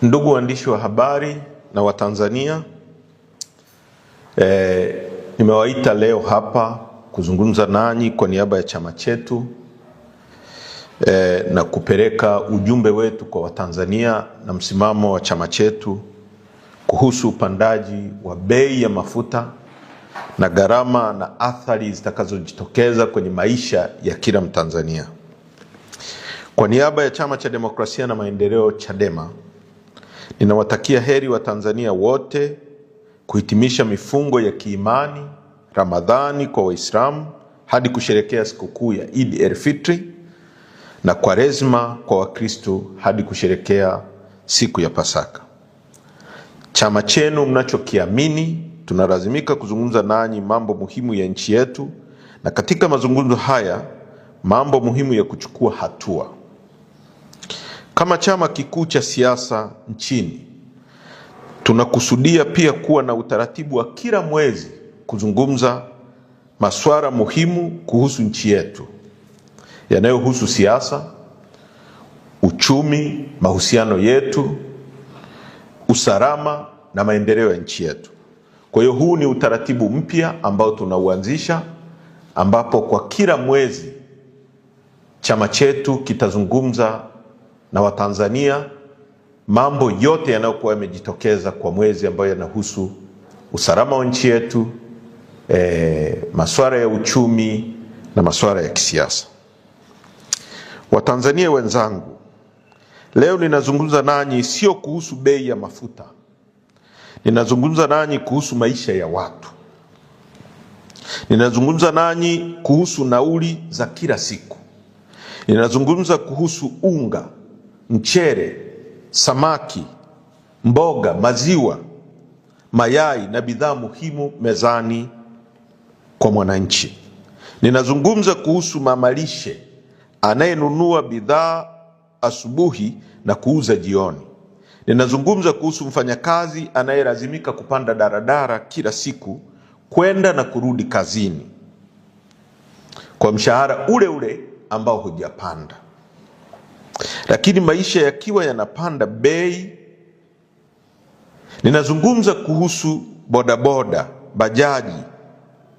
Ndugu waandishi wa habari na Watanzania, nimewaita leo hapa kuzungumza nanyi kwa niaba ya chama chetu na kupeleka ujumbe wetu kwa Watanzania na msimamo wa chama chetu kuhusu upandaji wa bei ya mafuta na gharama na athari zitakazojitokeza kwenye maisha ya kila Mtanzania. Kwa niaba ya Chama cha Demokrasia na Maendeleo Chadema, ninawatakia heri Watanzania wote kuhitimisha mifungo ya kiimani Ramadhani kwa Waislamu hadi kusherehekea sikukuu ya Eid el-Fitri na Kwaresma kwa Wakristo hadi kusherehekea siku ya Pasaka. Chama chenu mnachokiamini, tunalazimika kuzungumza nanyi mambo muhimu ya nchi yetu, na katika mazungumzo haya mambo muhimu ya kuchukua hatua. Kama chama kikuu cha siasa nchini, tunakusudia pia kuwa na utaratibu wa kila mwezi kuzungumza masuala muhimu kuhusu nchi yetu yanayohusu siasa, uchumi, mahusiano yetu, usalama na maendeleo ya nchi yetu. Kwa hiyo huu ni utaratibu mpya ambao tunauanzisha, ambapo kwa kila mwezi chama chetu kitazungumza na Watanzania mambo yote yanayokuwa yamejitokeza kwa mwezi ambayo yanahusu usalama wa nchi yetu, masuala ya uchumi na masuala ya kisiasa. Watanzania wenzangu, leo ninazungumza nanyi sio kuhusu bei ya mafuta. Ninazungumza nanyi kuhusu maisha ya watu. Ninazungumza nanyi kuhusu nauli za kila siku. Ninazungumza kuhusu unga, mchele, samaki, mboga, maziwa, mayai na bidhaa muhimu mezani kwa mwananchi. Ninazungumza kuhusu mamalishe anayenunua bidhaa asubuhi na kuuza jioni. Ninazungumza kuhusu mfanyakazi anayelazimika kupanda daradara kila siku kwenda na kurudi kazini kwa mshahara ule ule ambao hujapanda. Lakini maisha yakiwa yanapanda bei, ninazungumza kuhusu bodaboda, bajaji,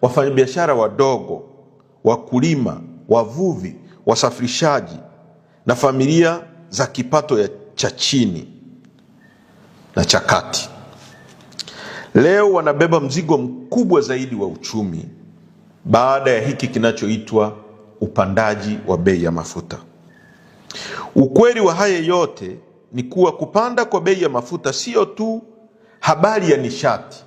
wafanyabiashara wadogo, wakulima, wavuvi, wasafirishaji na familia za kipato cha chini na cha kati. Leo wanabeba mzigo mkubwa zaidi wa uchumi baada ya hiki kinachoitwa upandaji wa bei ya mafuta. Ukweli wa haya yote ni kuwa kupanda kwa bei ya mafuta sio tu habari ya nishati,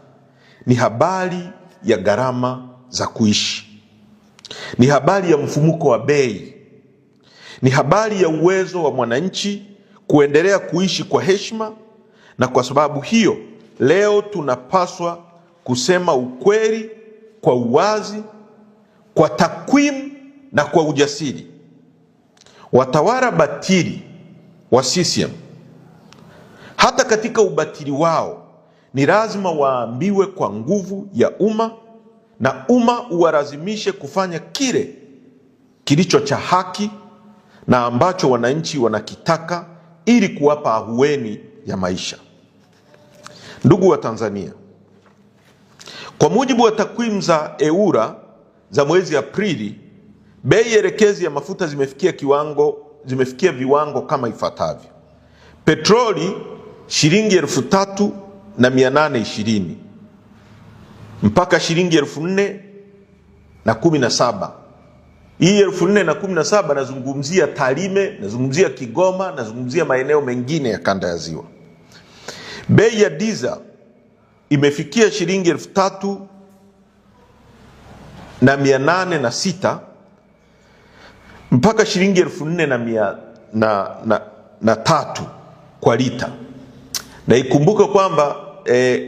ni habari ya gharama za kuishi, ni habari ya mfumuko wa bei, ni habari ya uwezo wa mwananchi kuendelea kuishi kwa heshima. Na kwa sababu hiyo, leo tunapaswa kusema ukweli kwa uwazi, kwa takwimu na kwa ujasiri. Watawala batili wa CCM, hata katika ubatili wao, ni lazima waambiwe kwa nguvu ya umma, na umma uwalazimishe kufanya kile kilicho cha haki na ambacho wananchi wanakitaka ili kuwapa ahueni ya maisha. Ndugu wa Tanzania, kwa mujibu wa takwimu za EWURA za mwezi Aprili, bei elekezi ya mafuta zimefikia viwango kama ifuatavyo: petroli shilingi 3,820 mpaka shilingi 4,017. Hii 4,017 nazungumzia Tarime, nazungumzia Kigoma, nazungumzia maeneo mengine ya kanda ya Ziwa. Bei ya diesel imefikia shilingi 3,806 mpaka shilingi 4,003 kwa lita. Na ikumbuke kwamba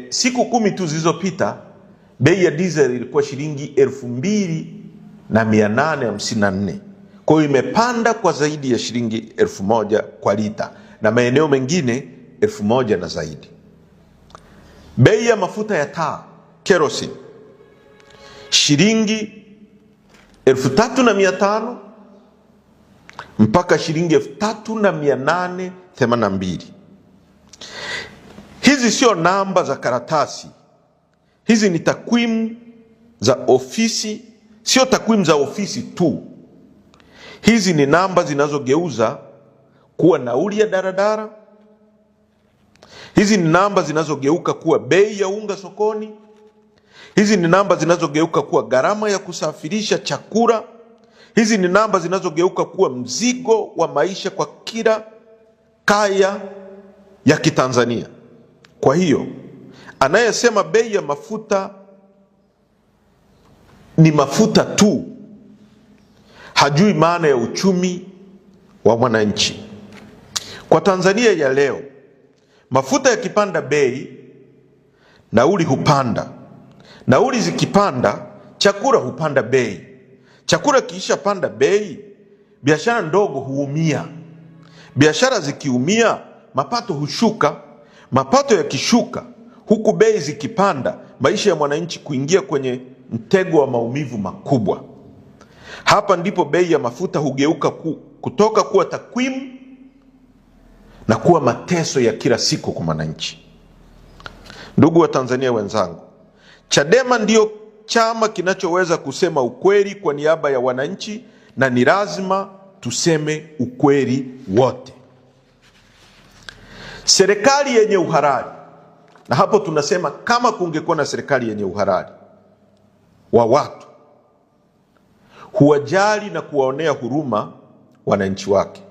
siku 10 tu zilizopita bei ya diesel ilikuwa shilingi 2,854. Kwa hiyo imepanda kwa zaidi ya shilingi 1,000 kwa lita, na maeneo mengine 1,000 na zaidi. Bei ya mafuta ya taa kerosene shilingi 3,500 mpaka shilingi 3,830 82. Hizi sio namba za karatasi. Hizi ni takwimu za ofisi, sio takwimu za ofisi tu. Hizi ni namba zinazogeuza kuwa nauli ya daradara. Hizi ni namba zinazogeuka kuwa bei ya unga sokoni. Hizi ni namba zinazogeuka kuwa gharama ya kusafirisha chakula. Hizi ni namba zinazogeuka kuwa mzigo wa maisha kwa kila kaya ya Kitanzania. Kwa hiyo, anayesema bei ya mafuta ni mafuta tu, hajui maana ya uchumi wa mwananchi. Kwa Tanzania ya leo, mafuta yakipanda bei, nauli hupanda. Nauli zikipanda, chakula hupanda bei. Chakula kiisha panda bei, biashara ndogo huumia. Biashara zikiumia, mapato hushuka. Mapato yakishuka, huku bei zikipanda, maisha ya mwananchi kuingia kwenye mtego wa maumivu makubwa. Hapa ndipo bei ya mafuta hugeuka kutoka kuwa takwimu na kuwa mateso ya kila siku kwa mwananchi. Ndugu wa Tanzania wenzangu, Chadema ndio chama kinachoweza kusema ukweli kwa niaba ya wananchi, na ni lazima tuseme ukweli wote. Serikali yenye uhalali, na hapo tunasema kama kungekuwa na serikali yenye uhalali wa watu, huwajali na kuwaonea huruma wananchi wake.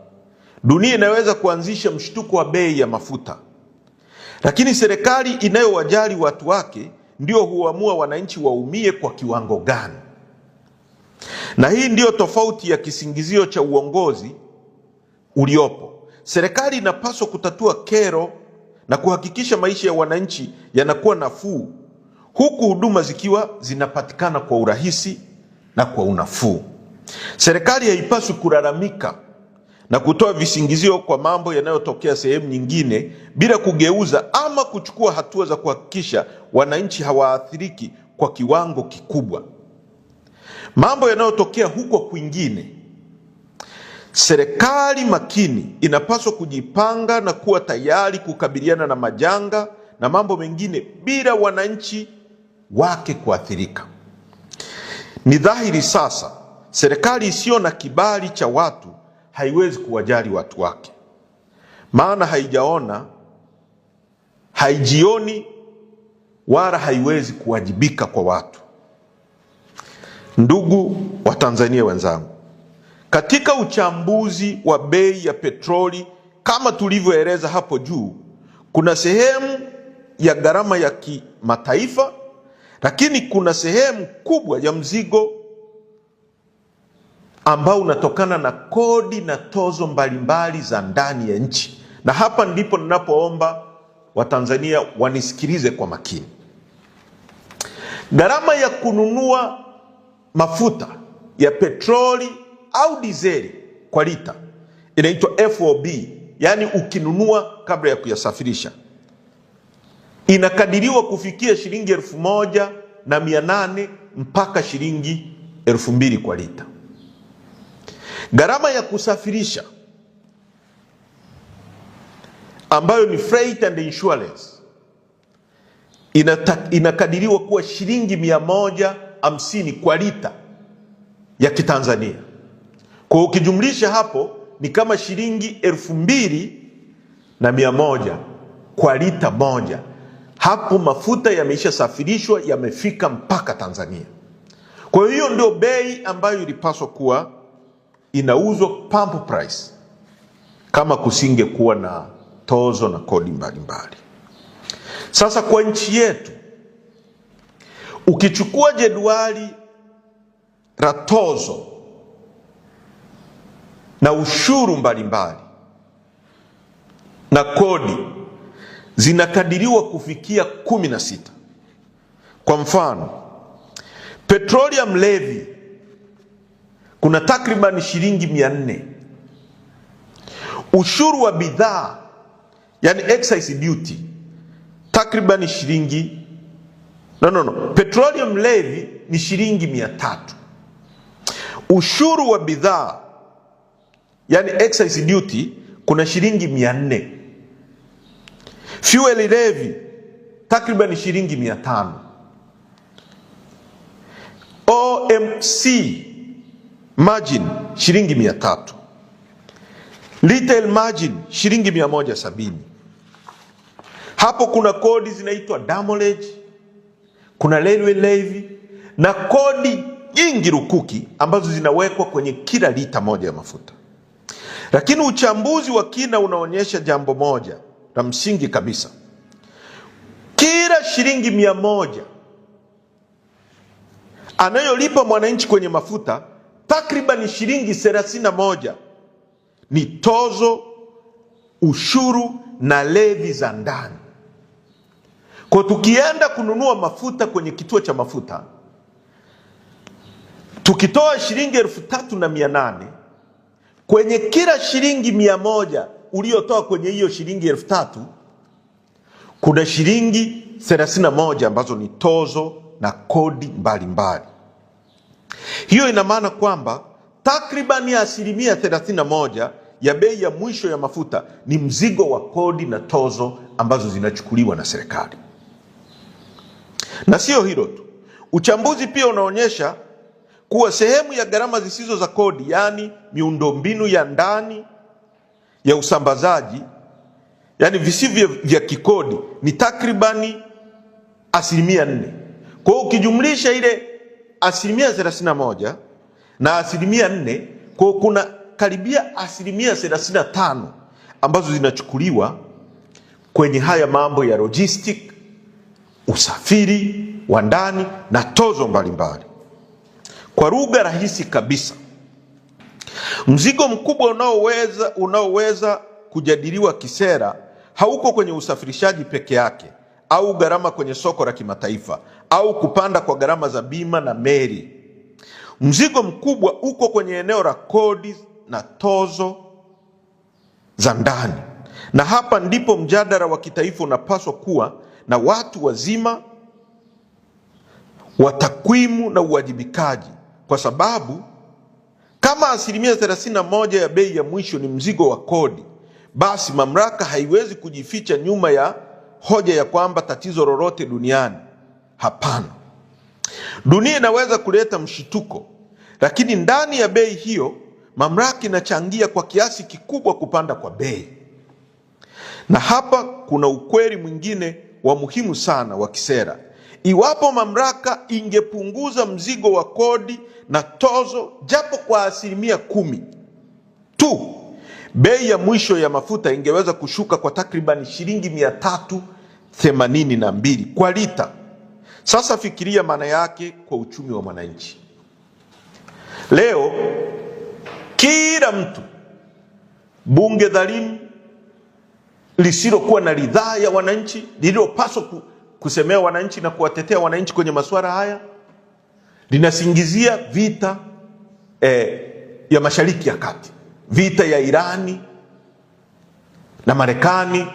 Dunia inaweza kuanzisha mshtuko wa bei ya mafuta, lakini serikali inayowajali watu wake ndio huamua wananchi waumie kwa kiwango gani. Na hii ndio tofauti ya kisingizio cha uongozi uliopo. Serikali inapaswa kutatua kero na kuhakikisha maisha ya wananchi yanakuwa nafuu, huku huduma zikiwa zinapatikana kwa urahisi na kwa unafuu. Serikali haipaswi kulalamika na kutoa visingizio kwa mambo yanayotokea sehemu nyingine bila kugeuza ama kuchukua hatua za kuhakikisha wananchi hawaathiriki kwa kiwango kikubwa. Mambo yanayotokea huko kwingine, serikali makini inapaswa kujipanga na kuwa tayari kukabiliana na majanga na mambo mengine bila wananchi wake kuathirika. Ni dhahiri sasa, serikali isiyo na kibali cha watu haiwezi kuwajali watu wake, maana haijaona, haijioni, wala haiwezi kuwajibika kwa watu. Ndugu wa Tanzania wenzangu, katika uchambuzi wa bei ya petroli kama tulivyoeleza hapo juu, kuna sehemu ya gharama ya kimataifa, lakini kuna sehemu kubwa ya mzigo ambao unatokana na kodi na tozo mbalimbali za ndani ya nchi. Na hapa ndipo ninapoomba Watanzania wanisikilize kwa makini. Gharama ya kununua mafuta ya petroli au dizeli kwa lita inaitwa FOB, yani ukinunua kabla ya kuyasafirisha, inakadiriwa kufikia shilingi 1,800 mpaka shilingi 2,000 kwa lita. Gharama ya kusafirisha ambayo ni freight and insurance inakadiriwa kuwa shilingi 150 kwa lita ya Kitanzania. Kwa ukijumlisha hapo ni kama shilingi 2,100 kwa lita moja. Hapo mafuta yameisha safirishwa, yamefika mpaka Tanzania. Kwa hiyo ndio bei ambayo ilipaswa kuwa inauzwa pump price kama kusinge kuwa na tozo na kodi mbalimbali. Sasa kwa nchi yetu, ukichukua jedwali la tozo na ushuru mbalimbali na kodi, zinakadiriwa kufikia 16. Kwa mfano, petroleum levy kuna takriban shilingi 400. Ushuru wa bidhaa, yani excise duty, takriban shilingi petroleum levy ni shilingi 300. Ushuru wa bidhaa, yani excise duty, kuna shilingi 400. Fuel levy takriban shilingi 500. OMC margin shilingi 300. Retail margin shilingi 170. Hapo kuna kodi zinaitwa demurrage, kuna railway levy na kodi nyingi rukuki ambazo zinawekwa kwenye kila lita moja ya mafuta. Lakini uchambuzi wa kina unaonyesha jambo moja la msingi kabisa. Kila shilingi 100 anayolipa mwananchi kwenye mafuta, takriban shilingi 31 ni tozo, ushuru na levi za ndani. Kwa tukienda kununua mafuta kwenye kituo cha mafuta, tukitoa shilingi 3,800 kwenye kila shilingi 100 uliotoa kwenye hiyo shilingi 3,000, kuna shilingi 31 ambazo ni tozo na kodi mbalimbali. Hiyo ina maana kwamba takriban asilimia 31 ya bei ya mwisho ya mafuta ni mzigo wa kodi na tozo ambazo zinachukuliwa na serikali. Na sio hilo tu, uchambuzi pia unaonyesha kuwa sehemu ya gharama zisizo za kodi, yani miundombinu ya ndani ya usambazaji, yani visivyo vya kikodi, ni takribani asilimia 4. Kwa hiyo ukijumlisha ile asilimia 31 na asilimia 4, kwa kuna karibia asilimia 35 ambazo zinachukuliwa kwenye haya mambo ya logistic, usafiri wa ndani na tozo mbalimbali. Kwa lugha rahisi kabisa, mzigo mkubwa unaoweza kujadiliwa kisera hauko kwenye usafirishaji peke yake au gharama kwenye soko la kimataifa au kupanda kwa gharama za bima na meli. Mzigo mkubwa uko kwenye eneo la kodi na tozo za ndani. Na hapa ndipo mjadala wa kitaifa unapaswa kuwa na watu wazima wa takwimu na uwajibikaji, kwa sababu kama asilimia 31 ya bei ya mwisho ni mzigo wa kodi, basi mamlaka haiwezi kujificha nyuma ya hoja ya kwamba tatizo lolote duniani. Hapana. Dunia inaweza kuleta mshituko, lakini ndani ya bei hiyo mamlaka inachangia kwa kiasi kikubwa kupanda kwa bei. Na hapa kuna ukweli mwingine wa muhimu sana wa kisera. Iwapo mamlaka ingepunguza mzigo wa kodi na tozo japo kwa asilimia 10 tu, bei ya mwisho ya mafuta ingeweza kushuka kwa takriban shilingi 382 kwa lita. Sasa fikiria maana yake kwa uchumi wa mwananchi. Leo kila mtu, bunge dhalimu lisilokuwa na ridhaa ya wananchi, lililopaswa kusemea wananchi na kuwatetea wananchi kwenye masuala haya, linasingizia vita ya Mashariki ya Kati, vita ya Irani na Marekani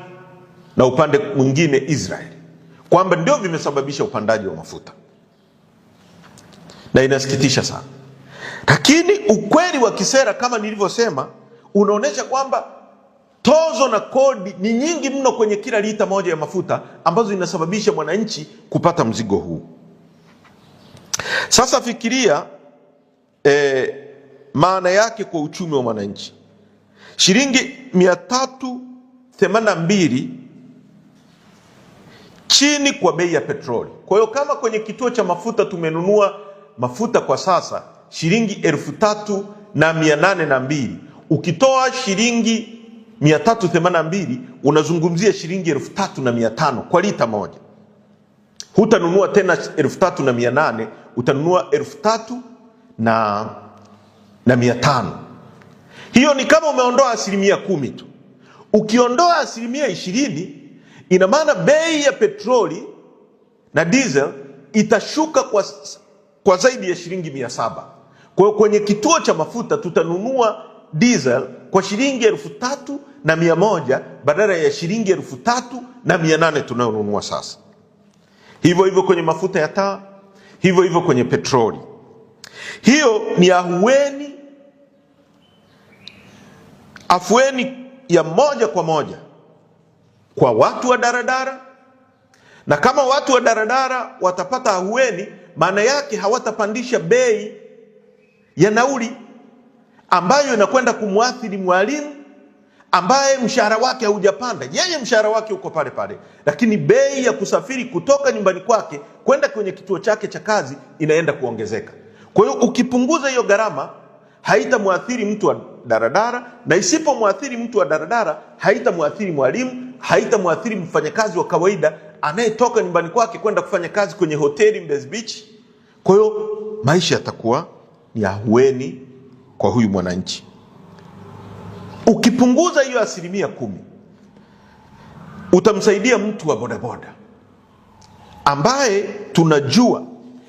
na upande mwingine Israeli, kwamba ndio vimesababisha upandaji wa mafuta. Na inasikitisha sana. Lakini ukweli wa kisera kama nilivyosema unaonyesha kwamba tozo na kodi ni nyingi mno kwenye kila lita moja ya mafuta ambazo inasababisha mwananchi kupata mzigo huu. Sasa fikiria maana yake kwa uchumi wa mwananchi. Shilingi 382 chini kwa bei ya petroli. Kwa hiyo kama kwenye kituo cha mafuta tumenunua mafuta kwa sasa shilingi 3,802, ukitoa shilingi 382 unazungumzia shilingi 3,500 kwa lita moja. Hutanunua tena 3,800, utanunua 3,500. Hiyo ni kama umeondoa asilimia 10 tu. Ukiondoa asilimia 20, ina maana bei ya petroli na diesel itashuka kwa zaidi ya shilingi 700. Kwa hiyo kwenye kituo cha mafuta tutanunua diesel kwa shilingi 3,100 badala ya shilingi 3,800 tunayonunua sasa. Hivyo hivyo kwenye mafuta ya taa, hivyo hivyo kwenye petroli. Hiyo ni afueni ya moja kwa moja kwa watu wa daradara, na kama watu wa daradara watapata ahueni, maana yake hawatapandisha bei ya nauli ambayo inakwenda kumwathiri mwalimu ambaye mshahara wake haujapanda. Yeye mshahara wake uko pale pale, lakini bei ya kusafiri kutoka nyumbani kwake kwenda kwenye kituo chake cha kazi inaenda kuongezeka. Kwa hiyo ukipunguza hiyo gharama, haitamwathiri mtu wa daradara, na isipomwathiri mtu wa daradara, haitamwathiri mwalimu, haitamwathiri mfanyakazi wa kawaida anayetoka nyumbani kwake kwenda kufanya kazi kwenye hoteli Mbezi Beach. Kwa hiyo maisha yatakuwa ni ahueni kwa huyu mwananchi. Ukipunguza hiyo 10%, utamsaidia mtu wa bodaboda ambaye tunajua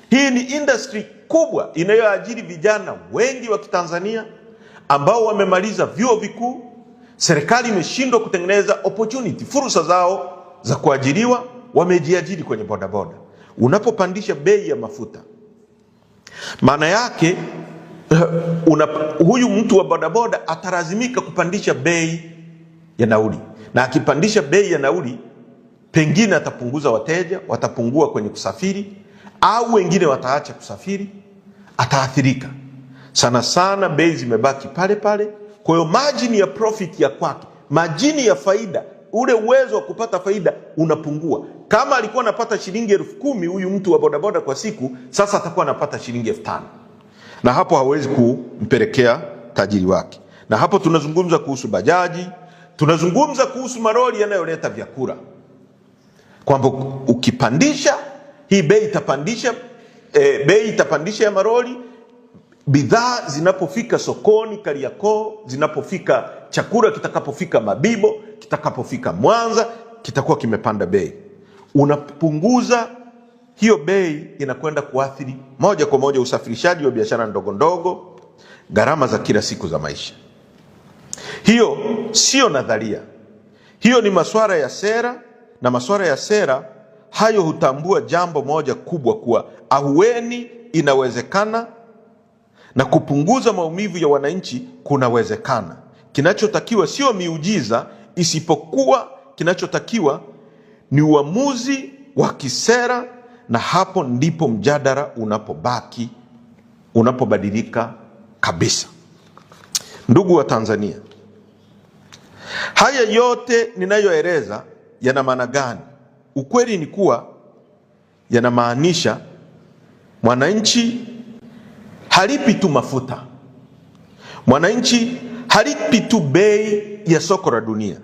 hii ni industry kubwa inayoajiri vijana wengi wa Kitanzania ambao wamemaliza vyuo vikuu. Serikali imeshindwa kutengeneza opportunity, fursa zao za kuajiriwa, wamejiajiri kwenye bodaboda. Unapopandisha bei ya mafuta, maana yake huyu mtu wa bodaboda atalazimika kupandisha bei ya nauli, na akipandisha bei ya nauli, pengine atapunguza wateja, watapungua kwenye kusafiri, au wengine wataacha kusafiri, ataathirika. Sana sana bei zimebaki pale pale. Kwa hiyo margin ya profit ya kwake, margin ya faida, ule uwezo wa kupata faida unapungua. Kama alikuwa anapata shilingi 10,000 huyu mtu wa bodaboda kwa siku, sasa atakuwa anapata shilingi 5,000, na hapo hawezi kumpelekea tajiri wake. Na hapo tunazungumza kuhusu bajaji, tunazungumza kuhusu maroli yanayoleta vyakula, kwamba ukipandisha hii bei itapandisha ya maroli. Bidhaa zinapofika sokoni Kariakoo, zinapofika chakula kitakapofika Mabibo, kitakapofika Mwanza, kitakuwa kimepanda bei. Unapunguza hiyo bei, inakwenda kuathiri moja kwa moja usafirishaji wa biashara ndogo ndogo, gharama za kila siku za maisha. Hiyo sio nadharia, hiyo ni masuala ya sera, na masuala ya sera hayo hutambua jambo moja kubwa, kuwa ahueni inawezekana na kupunguza maumivu ya wananchi kunawezekana. Kinachotakiwa sio miujiza, isipokuwa kinachotakiwa ni uamuzi wa kisera, na hapo ndipo mjadala unapobadilika kabisa. Ndugu wa Tanzania, haya yote ninayoeleza yana maana gani? Ukweli ni kuwa yanamaanisha mwananchi halipi tu mafuta, mwananchi halipi tu bei ya soko la dunia,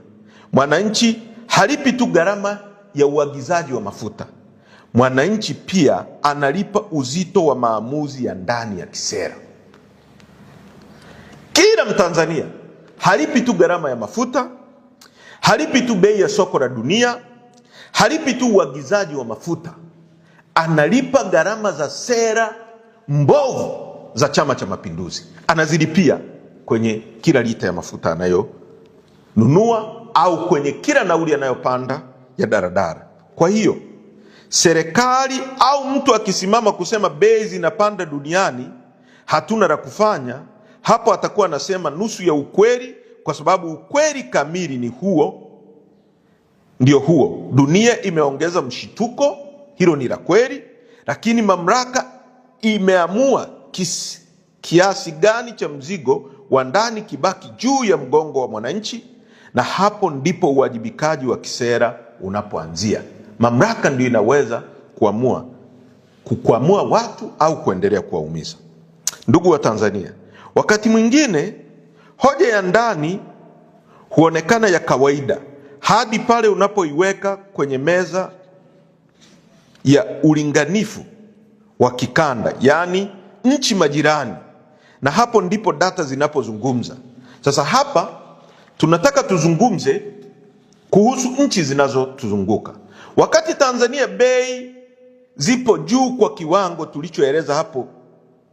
mwananchi halipi tu gharama ya uagizaji wa mafuta, mwananchi pia analipa uzito wa maamuzi ya ndani ya kisera. Kila Mtanzania halipi tu gharama ya mafuta, halipi tu bei ya soko la dunia, halipi tu uagizaji wa mafuta, analipa gharama za sera mbovu za Chama cha Mapinduzi. Anazilipia kwenye kila lita ya mafuta anayonunua, au kwenye kila nauli anayopanda ya daradara. Kwa hiyo serikali au mtu akisimama kusema bei zinapanda duniani, hatuna la kufanya, hapo atakuwa anasema nusu ya ukweli, kwa sababu ukweli kamili ni ndio huo. Dunia imeongeza mshituko, hilo ni la kweli, lakini mamlaka imeamua kiasi gani cha mzigo wa ndani kibaki juu ya mgongo wa mwananchi, na hapo ndipo uwajibikaji wa kisera unapoanzia. Mamlaka ndio inaweza kuamua watu au kuendelea kuwaumiza. Ndugu wa Tanzania, wakati mwingine hoja ya ndani huonekana ya kawaida hadi pale unapoiweka kwenye meza ya ulinganifu wa kikanda, yani nchi majirani, na hapo ndipo data zinapozungumza. Sasa hapa tunataka tuzungumze kuhusu nchi zinazotuzunguka. Wakati Tanzania bei zipo juu kwa kiwango tulichoeleza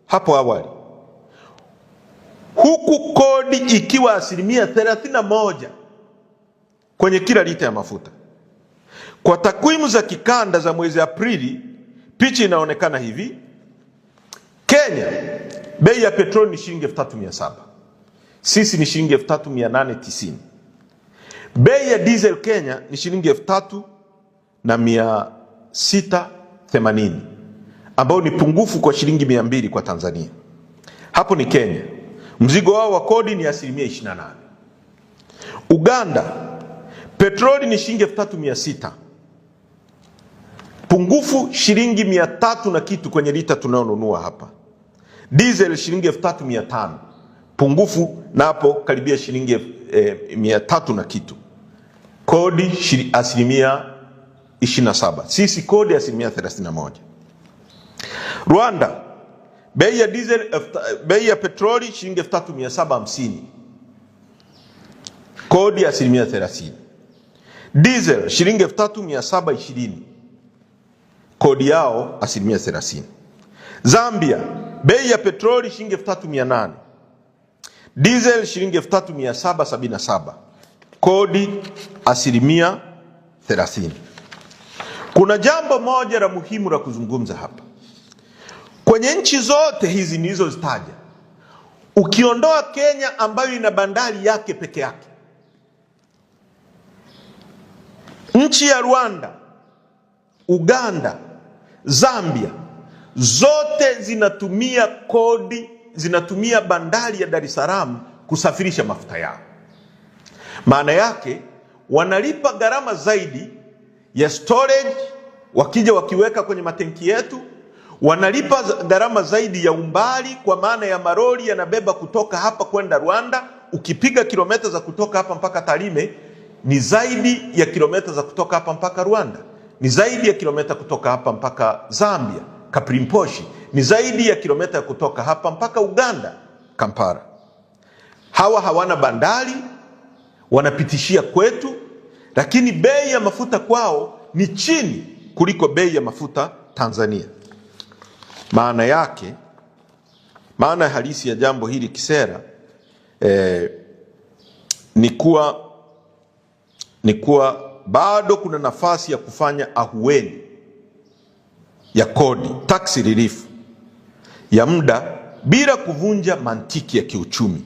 hapo awali, huku kodi ikiwa 31% kwenye kila lita ya mafuta. Kwa takwimu za kikanda za mwezi Aprili, picha inaonekana hivi: Kenya bei ya petroli ni shilingi 3,700, sisi ni shilingi 3,890. Bei ya diesel Kenya ni shilingi 3,680 ambao ni pungufu kwa shilingi 200 kwa Tanzania. Hapo ni Kenya. Mzigo wao wa kodi ni 28%. Uganda, petroli ni shilingi 3,600. Pungufu shilingi 300 na kitu kwenye lita tunayonunua hapa. Diesel shilingi 3,500. Pungufu napo karibia shilingi 300 na kitu. Kodi 27%. Sisi kodi 31%. Rwanda, bei ya diesel, bei ya petroli shilingi 3,750. Kodi 30%. Diesel shilingi 3,720. Kodi yao 30%. Zambia, bei ya petroli shilingi 3,800. Diesel shilingi 3,777. Kodi 30%. Kuna jambo moja la muhimu la kuzungumza hapa. Kwenye nchi zote hizi nilizozitaja, ukiondoa Kenya ambayo ina bandari yake peke yake, nchi ya Rwanda, Uganda, Zambia, zote zinatumia kodi, zinatumia bandari ya Dar es Salaam kusafirisha mafuta yao. Maana yake wanalipa gharama zaidi ya storage, wakija wakiweka kwenye matenki yetu, wanalipa gharama zaidi ya umbali, kwa maana ya maroli yanabeba kutoka hapa kwenda Rwanda. Ukipiga kilomita za kutoka hapa mpaka Tarime ni zaidi ya kilomita za kutoka hapa mpaka Rwanda, ni zaidi ya kilomita kutoka hapa mpaka Zambia Kaprimposhi, ni zaidi ya kilomita kutoka hapa mpaka Uganda Kampala. Hawa hawana bandari, wanapitishia kwetu, lakini bei ya mafuta kwao ni chini kuliko bei ya mafuta Tanzania. Maana yake, maana halisi ya jambo hili kisera ni kuwa bado kuna nafasi ya kufanya ahueni ya kodi, tax relief ya muda bila kuvunja mantiki ya kiuchumi.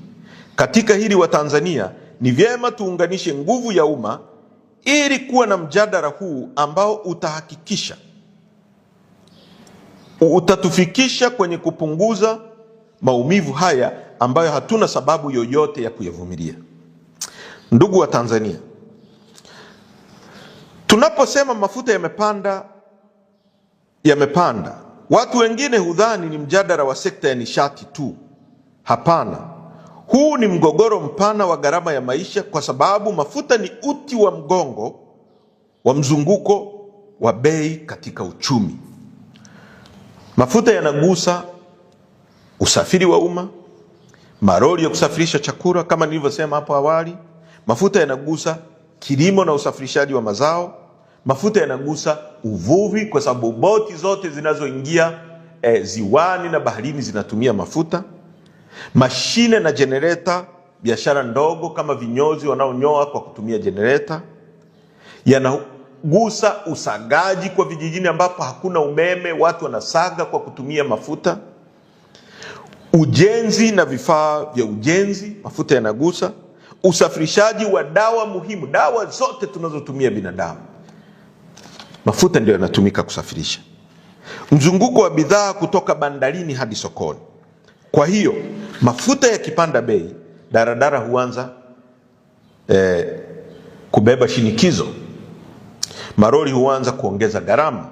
Katika hili wa Tanzania ni vyema tuunganishe nguvu ya umma ili kuwa na mjadala huu ambao utahakikisha, utatufikisha kwenye kupunguza maumivu haya ambayo hatuna sababu yoyote ya kuyavumilia. Ndugu wa Tanzania, tunaposema mafuta yamepanda, watu wengine hudhani ni mjadala wa sekta ya nishati tu. Hapana, huu ni mgogoro mpana wa gharama ya maisha, kwa sababu mafuta ni uti wa mgongo wa mzunguko wa bei katika uchumi. Mafuta yanagusa usafiri wa umma, maroli ya kusafirisha chakula kama nilivyosema hapo awali. Mafuta yanagusa kilimo na usafirishaji wa mazao. Mafuta yanagusa uvuvi, kwa sababu boti zote zinazoingia ziwani na baharini zinatumia mafuta. Mashine na generator, biashara ndogo kama vinyozi wanaonyoa kwa kutumia generator. Yanagusa usagaji kwa vijijini ambapo hakuna umeme, watu wanasaga kwa kutumia mafuta. Ujenzi na vifaa vya ujenzi, mafuta yanagusa. Usafirishaji wa dawa muhimu, dawa zote tunazotumia binadamu, mafuta ndio yanatumika kusafirisha. Mzunguko wa bidhaa kutoka bandarini hadi sokoni. Kwa hiyo mafuta yakipanda bei, daradara huanza kubeba shinikizo, maroli huanza kuongeza gharama,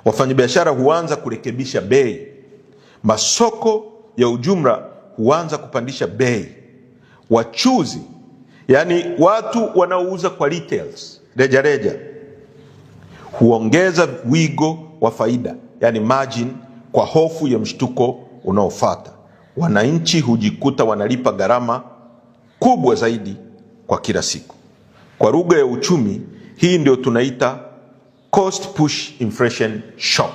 wafanyabiashara huanza kurekebisha bei, masoko ya ujumla huanza kupandisha bei, wachuzi, yani watu wanaouza kwa retails, rejareja, huongeza wigo wa faida, yani margin, kwa hofu ya mshtuko unaofuata. Wananchi hujikuta wanalipa gharama kubwa zaidi kwa kila siku. Kwa lugha ya uchumi, hii ndio tunaita cost push inflation shock.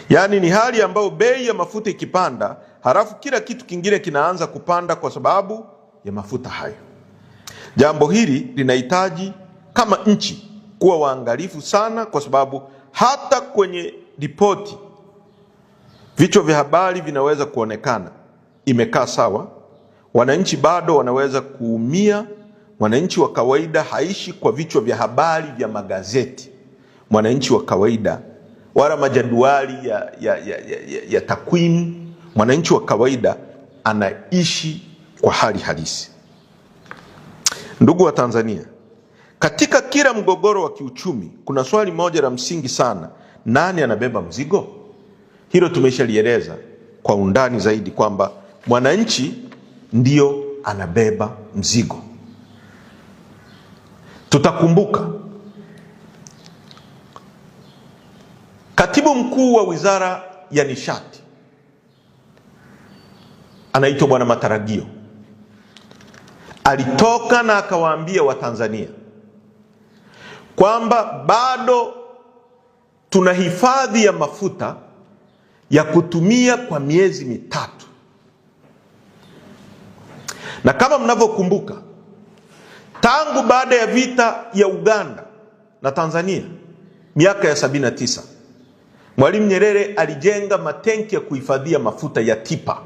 Yani ni hali ambayo bei ya mafuta ikipanda, halafu kila kitu kingine kinaanza kupanda kwa sababu ya mafuta hayo. Jambo hili linahitaji kama nchi kuwa waangalifu sana, kwa sababu hata kwenye ripoti, vichwa vya habari vinaweza kuonekana imekaa sawa, wananchi bado wanaweza kuumia Mwananchi wa kawaida haishi kwa vichwa vya habari vya magazeti. Mwananchi wa kawaida wala majadwali ya takwimu. Mwananchi wa kawaida anaishi kwa hali halisi. Ndugu wa Tanzania, katika kila mgogoro wa kiuchumi kuna swali moja la msingi sana: nani anabeba mzigo? Hilo tumeshalieleza kwa undani zaidi kwamba mwananchi ndio anabeba mzigo. Tutakumbuka Katibu Mkuu wa Wizara ya Nishati anaitwa Bwana Mataragio alitoka na akawaambia Watanzania kwamba bado tuna hifadhi ya mafuta ya kutumia kwa miezi mitatu. Na kama mnavyokumbuka, tangu baada ya vita ya Uganda na Tanzania miaka ya 79, Mwalimu Nyerere alijenga matenki ya kuhifadhia mafuta ya TIPA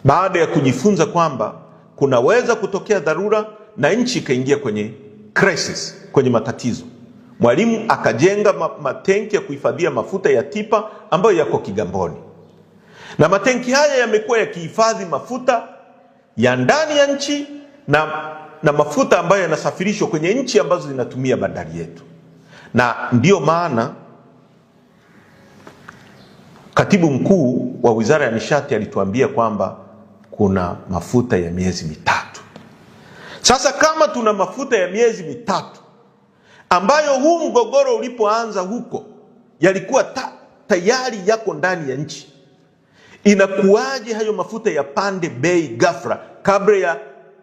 baada ya kujifunza kwamba kunaweza kutokea dharura na nchi ikaingia kwenye crisis, kwenye matatizo. Mwalimu akajenga matenki ya kuhifadhia mafuta ya TIPA ambayo yako Kigamboni. Na matenki haya yamekuwa yakihifadhi mafuta ya ndani ya nchi na mafuta ambayo yanasafirishwa kwenye nchi ambazo zinatumia bandari yetu. Na ndiyo maana Katibu Mkuu wa Wizara ya Nishati alituambia kwamba kuna mafuta ya miezi mitatu. Sasa kama tuna mafuta ya miezi mitatu ambayo huu mgogoro ulipoanza huko yalikuwa tayari yako ndani ya nchi, inakuwaje hayo mafuta yapande bei ghafla kabla ya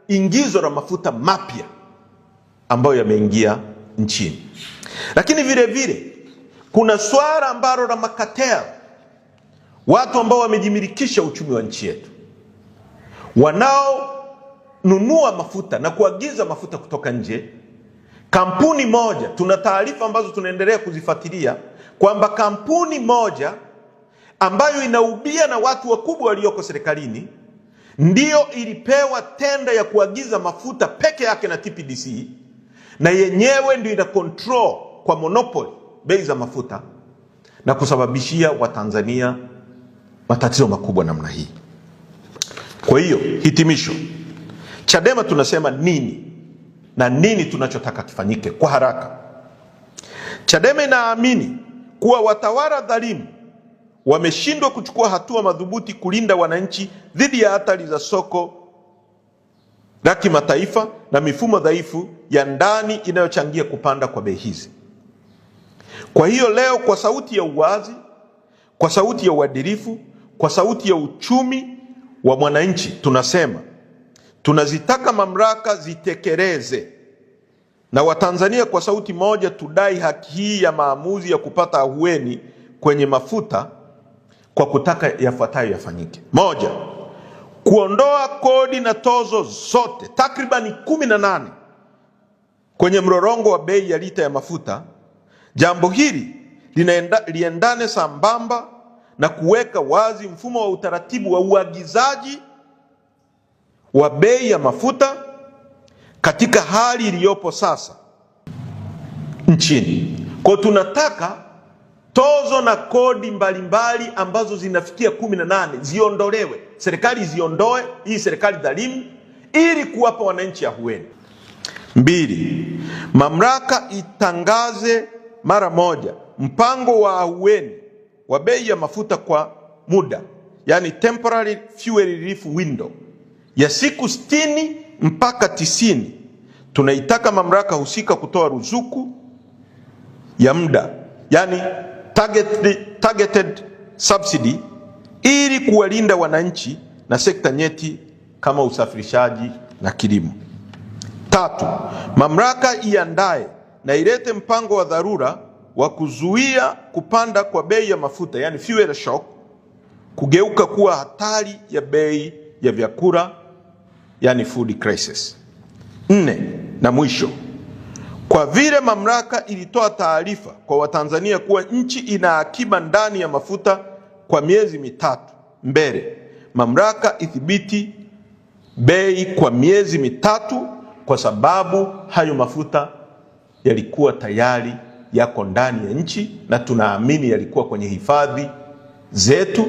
ingizo la mafuta mapya ambayo yameingia nchini? Lakini vile vile kuna swala ambalo la makatel, watu ambao wamejimilikisha uchumi wa nchi yetu, wanaonunua mafuta na kuagiza mafuta kutoka nje. Kampuni moja, tuna taarifa ambazo tunaendelea kuzifuatilia kwamba kampuni moja ambayo inaubia na watu wakubwa walioko serikalini ndio ilipewa tenda ya kuagiza mafuta peke yake na TPDC, na yenyewe ndio ina control kwa monopoly bei za mafuta na kusababishia Watanzania matatizo makubwa namna hii. Kwa hiyo hitimisho, Chadema tunasema nini na nini tunachotaka kifanyike kwa haraka? Chadema inaamini kuwa watawala dhalimu wameshindwa kuchukua hatua madhubuti kulinda wananchi dhidi ya hatari za soko la kimataifa na mifumo dhaifu ya ndani inayochangia kupanda kwa bei hizi. Kwa hiyo leo, kwa sauti ya uwazi, kwa sauti ya uadilifu, kwa sauti ya uchumi wa mwananchi, tunasema tunazitaka mamlaka zitekeleze, na Watanzania kwa sauti moja tudai haki hii ya maamuzi ya kupata ahueni kwenye mafuta kwa kutaka yafuatayo yafanyike. Moja, kuondoa kodi na tozo zote takribani 18 kwenye mrorongo wa bei ya lita ya mafuta. Jambo hili liendane sambamba na kuweka wazi mfumo wa utaratibu wa uagizaji wa bei ya mafuta katika hali iliyopo sasa nchini. Kwa tunataka tozo na kodi mbalimbali ambazo zinafikia 18 ziondolewe, serikali ziondoe, hii serikali dhalimu, ili kuwapa wananchi ahueni. 2, mamlaka itangaze mara moja mpango wa ahueni wa bei ya mafuta kwa muda, yani temporary fuel relief window ya siku 60 mpaka 90. Tunaitaka mamlaka husika kutoa ruzuku ya muda, yani targeted subsidy, ili kuwalinda wananchi na sekta nyeti kama usafirishaji na kilimo. 3, mamlaka iandae na ilete mpango wa dharura wa kuzuia kupanda kwa bei ya mafuta, yani fuel shock, kugeuka kuwa hatari ya bei ya vyakula, yani food crisis. 4, na mwisho, kwa vile mamlaka ilitoa taarifa kwa Watanzania kuwa nchi ina akiba ndani ya mafuta kwa miezi mitatu mbele, mamlaka ithibiti bei kwa miezi mitatu kwa sababu hayo mafuta yalikuwa tayari yako ndani ya nchi, na tunaamini yalikuwa kwenye hifadhi zetu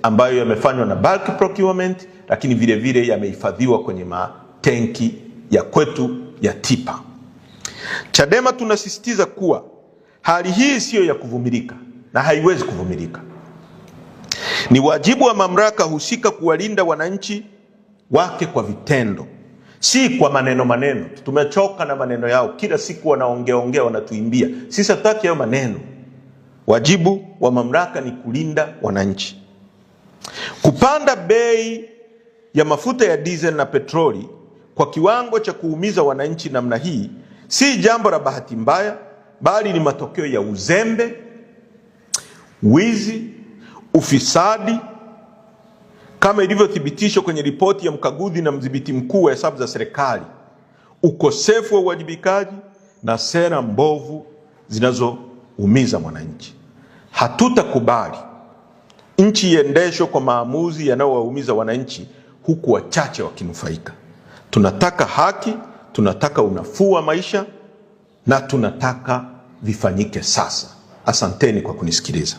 ambayo yamefanywa na bulk procurement, lakini vile vile yamehifadhiwa kwenye matenki ya kwetu ya TIPA. Chadema tunasisitiza kuwa hali hii siyo ya kuvumilika na haiwezi kuvumilika. Ni wajibu wa mamlaka husika kuwalinda wananchi wake kwa vitendo, si kwa maneno. Tumechoka na maneno yao, kila siku wanaongea wanatuimbia. Sisi hatutaki hayo maneno. Wajibu wa mamlaka ni kulinda wananchi. Kupanda bei ya mafuta ya diesel na petroli kwa kiwango cha kuumiza wananchi namna hii si jambo la bahati mbaya, bali ni matokeo ya uzembe, wizi, ufisadi, kama ilivyothibitishwa kwenye ripoti ya mkaguzi na mdhibiti mkuu wa hesabu za serikali, ukosefu wa uwajibikaji na sera mbovu zinazoumiza mwananchi. Hatutakubali nchi iendeshwe kwa maamuzi yanayowaumiza wananchi huku wachache wakinufaika. Tunataka haki, tunataka unafuu wa maisha, na tunataka vifanyike sasa. Asanteni kwa kunisikiliza.